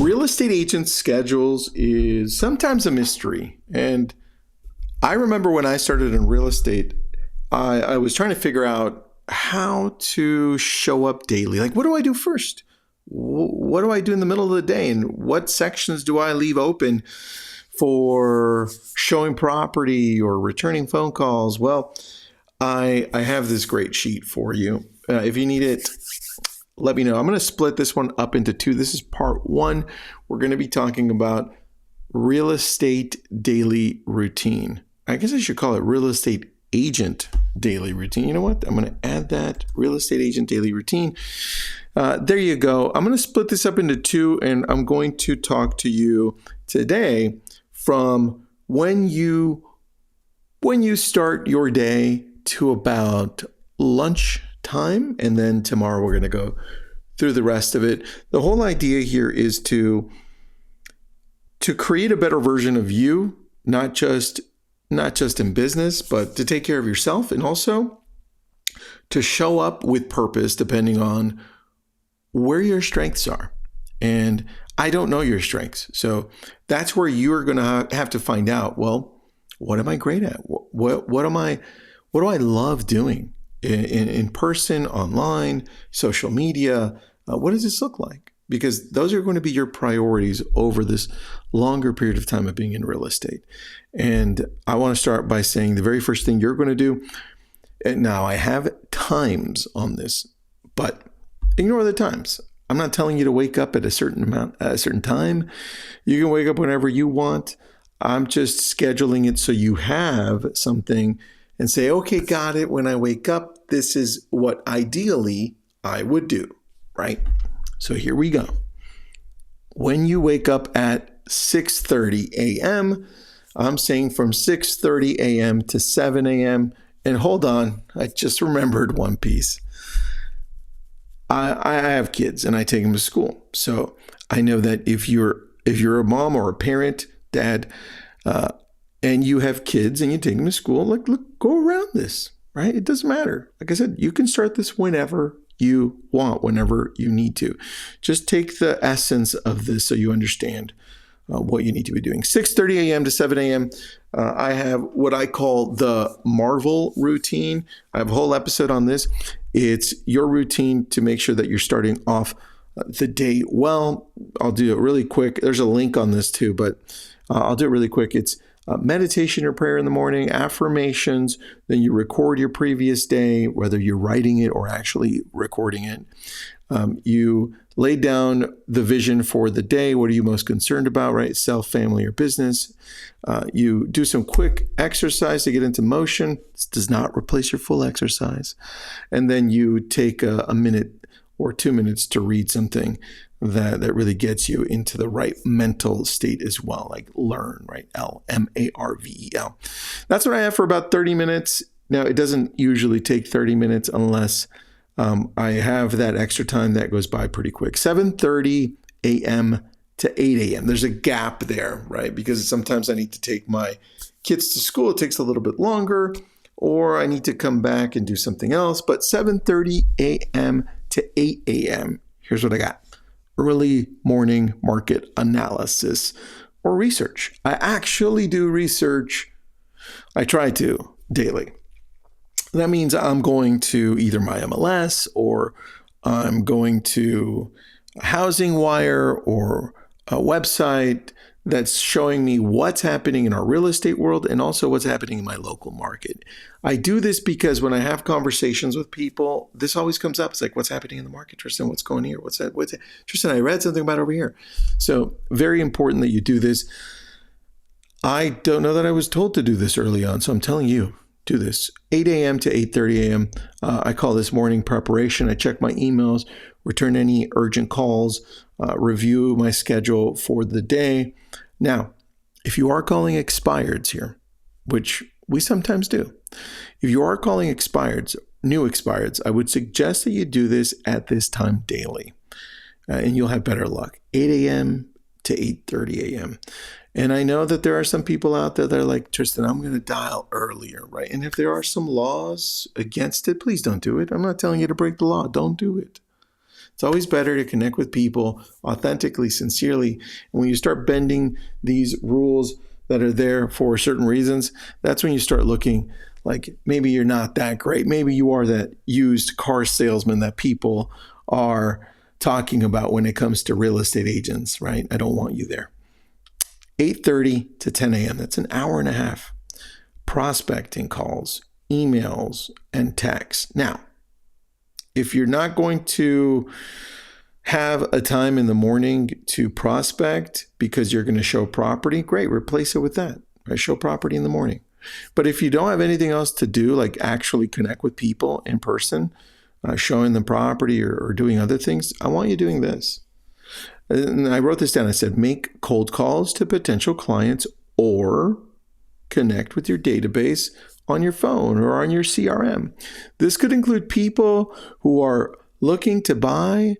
Real estate agents' schedules is sometimes a mystery. And I remember when I started in real estate, I was trying to figure out how to show up daily. Like, what do I do first? What do I do in the middle of the day? And what sections do I leave open for showing property or returning phone calls? Well, I have this great sheet for you. If you need it, let me know. I'm going to split this one up into two. This is part one. We're going to be talking about real estate daily routine. I guess I should call it real estate agent daily routine. You know what? I'm going to add that real estate agent daily routine. There you go. I'm going to split this up into two, and I'm going to talk to you today from when you start your day to about lunchtime, and then tomorrow we're going to go through the rest of it. The whole idea here is to create a better version of you, not just in business, but to take care of yourself, and also to show up with purpose depending on where your strengths are. And I don't know your strengths. So that's where you're going to have to find out, well, what am I great at? What do I love doing in person, online, social media? What does this look like? Because those are going to be your priorities over this longer period of time of being in real estate. And I want to start by saying the very first thing you're going to do, and now I have times on this, but ignore the times. I'm not telling you to wake up at a certain time. You can wake up whenever you want. I'm just scheduling it so you have something and say, okay, got it. When I wake up, this is what ideally I would do, right? So here we go. When you wake up at 6:30 a.m., I'm saying from 6:30 a.m. to 7 a.m. And hold on, I just remembered one piece. I have kids and I take them to school. So I know that if you're a mom or a parent, dad, and you have kids and you take them to school, look, go around this, right? It doesn't matter. Like I said, you can start this whenever you want, whenever you need to. Just take the essence of this so you understand what you need to be doing. 6:30 a.m. to 7 a.m. I have what I call the Marvel routine. I have a whole episode on this. It's your routine to make sure that you're starting off the day well. I'll do it really quick. There's a link on this too, but I'll do it really quick. It's meditation or prayer in the morning, affirmations, then you record your previous day, whether you're writing it or actually recording it. You lay down the vision for the day. What are you most concerned about, right? Self, family, or business. You do some quick exercise to get into motion. This does not replace your full exercise. And then you take a minute or 2 minutes to read something that really gets you into the right mental state as well, like learn, right? L-M-A-R-V-E-L. That's what I have for about 30 minutes. Now, it doesn't usually take 30 minutes unless I have that extra time that goes by pretty quick. 7:30 a.m. to 8 a.m. There's a gap there, right? Because sometimes I need to take my kids to school. It takes a little bit longer, or I need to come back and do something else. But 7:30 a.m. to 8 a.m., here's what I got. Early morning market analysis or research. I actually do research. I try to daily. That means I'm going to either my MLS or I'm going to Housing Wire or a website that's showing me what's happening in our real estate world and also what's happening in my local market. I do this because when I have conversations with people, this always comes up. It's like, what's happening in the market, Tristan? What's going here? What's that? Tristan, I read something about over here. So very important that you do this. I don't know that I was told to do this early on, so I'm telling you, do this. 8 a.m. to 8:30 a.m. I call this morning preparation. I check my emails, return any urgent calls, review my schedule for the day. Now, if you are calling expireds here, which we sometimes do, if you are calling expireds, new expireds, I would suggest that you do this at this time daily, and you'll have better luck. 8 a.m. to 8:30 a.m. And I know that there are some people out there that are like, Tristan, I'm going to dial earlier, right? And if there are some laws against it, please don't do it. I'm not telling you to break the law. Don't do it. It's always better to connect with people authentically, sincerely. And when you start bending these rules that are there for certain reasons, that's when you start looking like maybe you're not that great. Maybe you are that used car salesman that people are talking about when it comes to real estate agents, right? I don't want you there. 8:30 to 10 a.m. That's an hour and a half. Prospecting calls, emails, and texts. Now, if you're not going to have a time in the morning to prospect because you're going to show property, great, replace it with that. Right? Show property in the morning. But if you don't have anything else to do, like actually connect with people in person, showing them property or doing other things, I want you doing this. And I wrote this down. I said, make cold calls to potential clients or connect with your database on your phone or on your CRM. This could include people who are looking to buy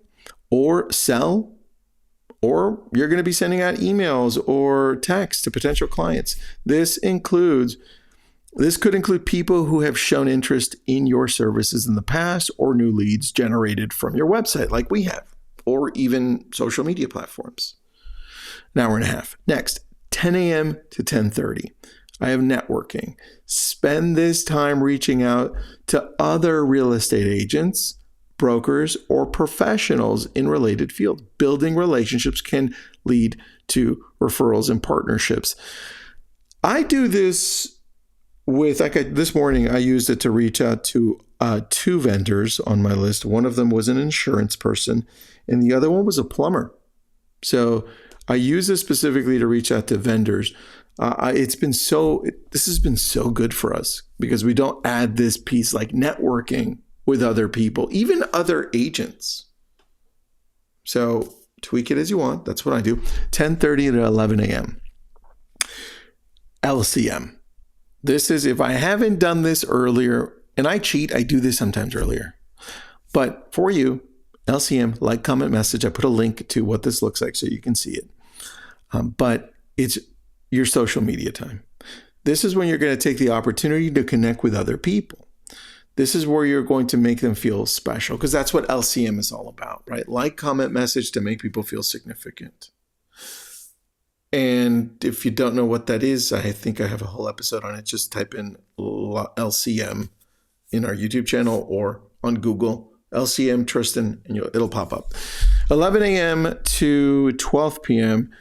or sell, or you're going to be sending out emails or texts to potential clients. This could include people who have shown interest in your services in the past or new leads generated from your website like we have, or even social media platforms. An hour and a half. Next, 10 a.m. to 10:30. I have networking. Spend this time reaching out to other real estate agents, brokers, or professionals in related fields. Building relationships can lead to referrals and partnerships. I do this with, this morning, I used it to reach out to 2 vendors on my list. One of them was an insurance person, and the other one was a plumber. So I use this specifically to reach out to vendors. This has been so good for us because we don't add this piece like networking with other people, even other agents. So tweak it as you want. That's what I do. 10:30 to 11 a.m. LCM. This is, if I haven't done this earlier, and I cheat, I do this sometimes earlier. But for you, LCM, like, comment, message. I put a link to what this looks like so you can see it. But it's your social media time. This is when you're going to take the opportunity to connect with other people. This is where you're going to make them feel special, because that's what LCM is all about, right? Like, comment, message to make people feel significant. And if you don't know what that is, I think I have a whole episode on it. Just type in LCM in our YouTube channel or on Google, LCM Tristan, and it'll pop up. 11 a.m. to 12 p.m.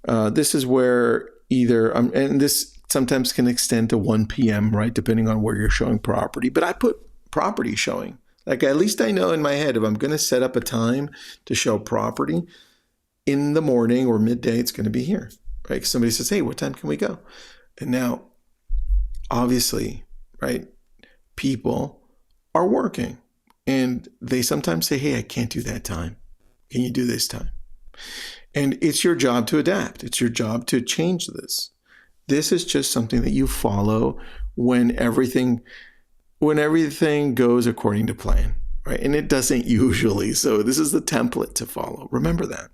This is where and this sometimes can extend to 1 p.m., right? Depending on where you're showing property. But I put property showing. Like, at least I know in my head, if I'm going to set up a time to show property in the morning or midday, it's going to be here, right? Somebody says, hey, what time can we go? And now, obviously, right, people are working and they sometimes say, hey, I can't do that time. Can you do this time? And it's your job to adapt. It's your job to change this. This is just something that you follow when everything goes according to plan, right? And it doesn't usually. So this is the template to follow. Remember that.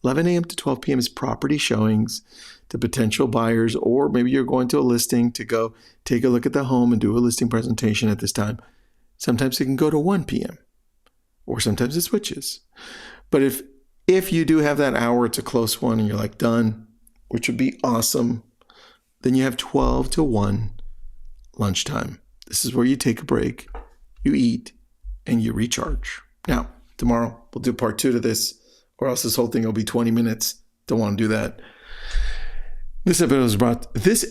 11 a.m. to 12 p.m. is property showings to potential buyers, or maybe you're going to a listing to go take a look at the home and do a listing presentation at this time. Sometimes it can go to 1 p.m. or sometimes it switches. But if you do have that hour, it's a close one and you're like done, which would be awesome, then you have 12 to 1 lunchtime. This is where you take a break, you eat, and you recharge. Now, tomorrow we'll do part 2 to this, or else this whole thing will be 20 minutes. Don't want to do that. This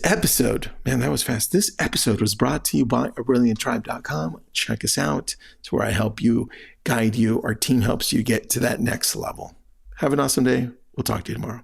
episode, man, that was fast. This episode was brought to you by abrillianttribe.com. Check us out. It's where I help you, guide you. Our team helps you get to that next level. Have an awesome day. We'll talk to you tomorrow.